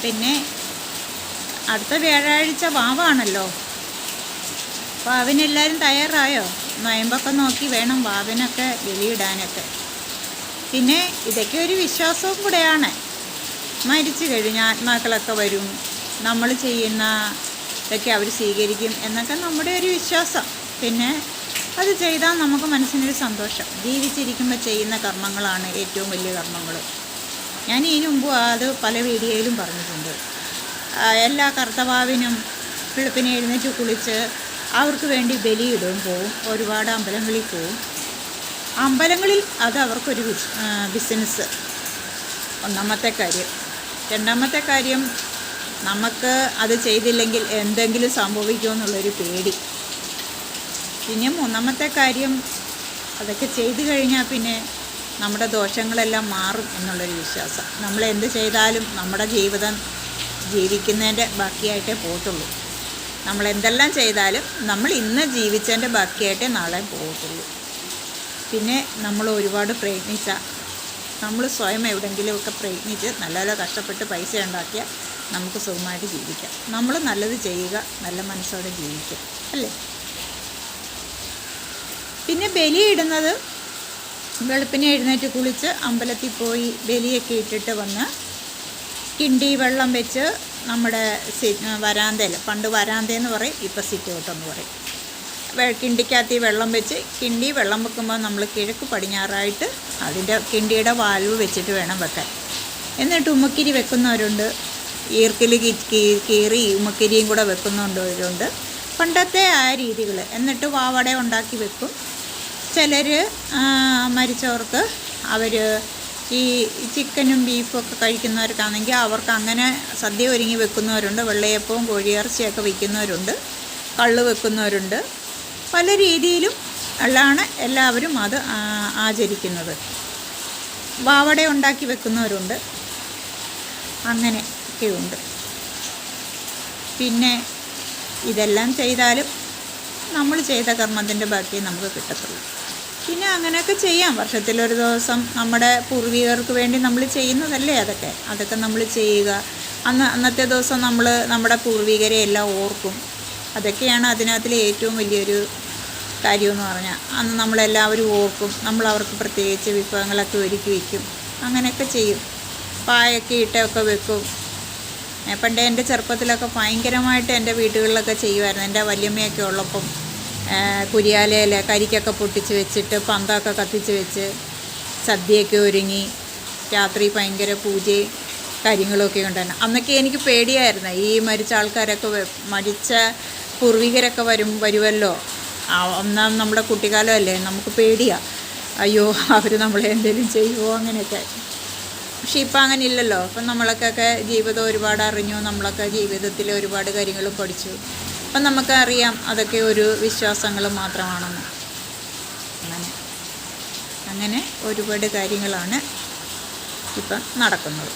പിന്നെ അടുത്ത വ്യാഴാഴ്ച വാവാണല്ലോ. വാവിനെല്ലാവരും തയ്യാറായോ? നൊയമ്പൊക്കെ നോക്കി വേണം വാവിനൊക്കെ ബലിയിടാനൊക്കെ. പിന്നെ ഇതൊക്കെ ഒരു വിശ്വാസവും കൂടെയാണ്. മരിച്ചു കഴിഞ്ഞാൽ ആത്മാക്കളൊക്കെ വരും, നമ്മൾ ചെയ്യുന്ന ഇതൊക്കെ അവർ സ്വീകരിക്കും എന്നൊക്കെ നമ്മുടെ ഒരു വിശ്വാസം. പിന്നെ അത് ചെയ്താൽ നമുക്ക് മനസ്സിനൊരു സന്തോഷം. ജീവിച്ചിരിക്കുമ്പോൾ ചെയ്യുന്ന കർമ്മങ്ങളാണ് ഏറ്റവും വലിയ കർമ്മങ്ങൾ. ഞാൻ ഇതിനു മുമ്പ് അത് പല വീഡിയോയിലും പറഞ്ഞിട്ടുണ്ട്. എല്ലാ കർത്തവാവിനും വെളുപ്പിനെ എഴുന്നേറ്റ് കുളിച്ച് അവർക്ക് വേണ്ടി ബലിയിടും പോവും. ഒരുപാട് അമ്പലങ്ങളിൽ പോവും. അമ്പലങ്ങളിൽ അത് അവർക്കൊരു ബിസിനസ്, ഒന്നാമത്തെ കാര്യം. രണ്ടാമത്തെ കാര്യം, നമുക്ക് അത് ചെയ്തില്ലെങ്കിൽ എന്തെങ്കിലും സംഭവിക്കുമെന്നുള്ളൊരു പേടി. പിന്നെ മൂന്നാമത്തെ കാര്യം, അതൊക്കെ ചെയ്തു കഴിഞ്ഞാൽ പിന്നെ നമ്മുടെ ദോഷങ്ങളെല്ലാം മാറും എന്നുള്ളൊരു വിശ്വാസം. നമ്മൾ എന്ത് ചെയ്താലും നമ്മുടെ ജീവിതം ജീവിക്കുന്നതിൻ്റെ ബാക്കിയായിട്ടേ പോകത്തുള്ളൂ. നമ്മൾ എന്തെല്ലാം ചെയ്താലും നമ്മൾ ഇന്ന് ജീവിച്ചതിൻ്റെ ബാക്കിയായിട്ടേ നാളെ പോകത്തുള്ളൂ. പിന്നെ നമ്മൾ ഒരുപാട് പ്രയത്നിച്ചാൽ, നമ്മൾ സ്വയം എവിടെയെങ്കിലുമൊക്കെ പ്രയത്നിച്ച് നല്ല നല്ല കഷ്ടപ്പെട്ട് പൈസ ഉണ്ടാക്കിയാൽ നമുക്ക് സുഖമായിട്ട് ജീവിക്കാം. നമ്മൾ നല്ലത് ചെയ്യുക, നല്ല മനസ്സോടെ ജീവിക്കുക, അല്ലേ? പിന്നെ ബലിയിടുന്നത് വെളുപ്പിനെ എഴുന്നേറ്റ് കുളിച്ച് അമ്പലത്തിൽ പോയി ബലിയൊക്കെ ഇട്ടിട്ട് വന്ന് കിണ്ടി വെള്ളം വെച്ച് നമ്മുടെ വരാന്തയിൽ, പണ്ട് വരാന്തയെന്ന് പറയും, ഇപ്പോൾ സിറ്റ് ഔട്ടെന്ന് പറയും, കിണ്ടിക്കകത്ത് വെള്ളം വെച്ച്, കിണ്ടി വെള്ളം വെക്കുമ്പോൾ നമ്മൾ കിഴക്ക് പടിഞ്ഞാറായിട്ട് അതിൻ്റെ കിണ്ടിയുടെ വാൽവ് വെച്ചിട്ട് വേണം വെക്കാൻ. എന്നിട്ട് ഉമ്മക്കിരി വെക്കുന്നവരുണ്ട്, ഈർക്കിൽ കീറി ഉമ്മക്കിരിയും കൂടെ വെക്കുന്നവരുണ്ട്. പണ്ടത്തെ ആ രീതികൾ. എന്നിട്ട് വാവട ഉണ്ടാക്കി വെക്കും. ചിലർ മരിച്ചവർക്ക് അവർ ഈ ചിക്കനും ബീഫും ഒക്കെ കഴിക്കുന്നവർക്കാണെങ്കിൽ അവർക്ക് അങ്ങനെ സദ്യ ഒരുങ്ങി വെക്കുന്നവരുണ്ട്. വെള്ളയപ്പവും കോഴിയിറച്ചിയൊക്കെ വയ്ക്കുന്നവരുണ്ട്, കള്ള് വെക്കുന്നവരുണ്ട്. പല രീതിയിലും ഉള്ളതാണ് എല്ലാവരും അത് ആചരിക്കുന്നത്. വാവട ഉണ്ടാക്കി വെക്കുന്നവരുണ്ട്, അങ്ങനെയൊക്കെയുണ്ട്. പിന്നെ ഇതെല്ലാം ചെയ്താലും നമ്മൾ ചെയ്ത കർമ്മത്തിൻ്റെ ബാക്കി നമുക്ക് കിട്ടത്തുള്ളൂ. പിന്നെ അങ്ങനെയൊക്കെ ചെയ്യാം. വർഷത്തിലൊരു ദിവസം നമ്മുടെ പൂർവികർക്ക് വേണ്ടി നമ്മൾ ചെയ്യുന്നതല്ലേ അതൊക്കെ നമ്മൾ ചെയ്യുക. അന്നത്തെ ദിവസം നമ്മൾ നമ്മുടെ പൂർവികരെ എല്ലാം ഓർക്കും. അതൊക്കെയാണ് അതിനകത്തിലെ ഏറ്റവും വലിയൊരു കാര്യമെന്ന് പറഞ്ഞാൽ. അന്ന് നമ്മളെല്ലാവരും ഓർക്കും. നമ്മൾ അവർക്ക് പ്രത്യേകിച്ച് വിഭവങ്ങളൊക്കെ ഒരുക്കി വയ്ക്കും. അങ്ങനെയൊക്കെ ചെയ്യും. പായൊക്കെ ഇട്ടൊക്കെ വെക്കും. പണ്ട് എൻ്റെ ചെറുപ്പത്തിലൊക്കെ ഭയങ്കരമായിട്ട് എൻ്റെ വീടുകളിലൊക്കെ ചെയ്യുമായിരുന്നു. എൻ്റെ വല്യമ്മയൊക്കെ ഉള്ളപ്പം കുരിയാലയിൽ കരിക്കൊക്കെ പൊട്ടിച്ച് വെച്ചിട്ട് പന്തൊക്കെ കത്തിച്ച് വെച്ച് സദ്യയൊക്കെ ഒരുങ്ങി രാത്രി ഭയങ്കര പൂജയും കാര്യങ്ങളൊക്കെ ഉണ്ടായിരുന്നു. അന്നൊക്കെ എനിക്ക് പേടിയായിരുന്നു. ഈ മരിച്ച ആൾക്കാരൊക്കെ, മരിച്ച പൂർവികരൊക്കെ വരുമല്ലോ. ഒന്നാം നമ്മുടെ കുട്ടിക്കാലമല്ലേ, നമുക്ക് പേടിയാണ്. അയ്യോ അവർ നമ്മളെ എന്തെങ്കിലും ചെയ്യുമോ അങ്ങനെയൊക്കെ. പക്ഷെ ഇപ്പം അങ്ങനെ ഇല്ലല്ലോ. അപ്പം നമ്മളൊക്കെ ജീവിതം ഒരുപാട് അറിഞ്ഞു, നമ്മളൊക്കെ ജീവിതത്തിൽ ഒരുപാട് കാര്യങ്ങൾ പഠിച്ചു. അപ്പം നമുക്കറിയാം അതൊക്കെ ഒരു വിശ്വാസങ്ങൾ മാത്രമാണെന്ന്. അങ്ങനെ ഒരുപാട് കാര്യങ്ങളാണ് ഇപ്പം നടക്കുന്നത്.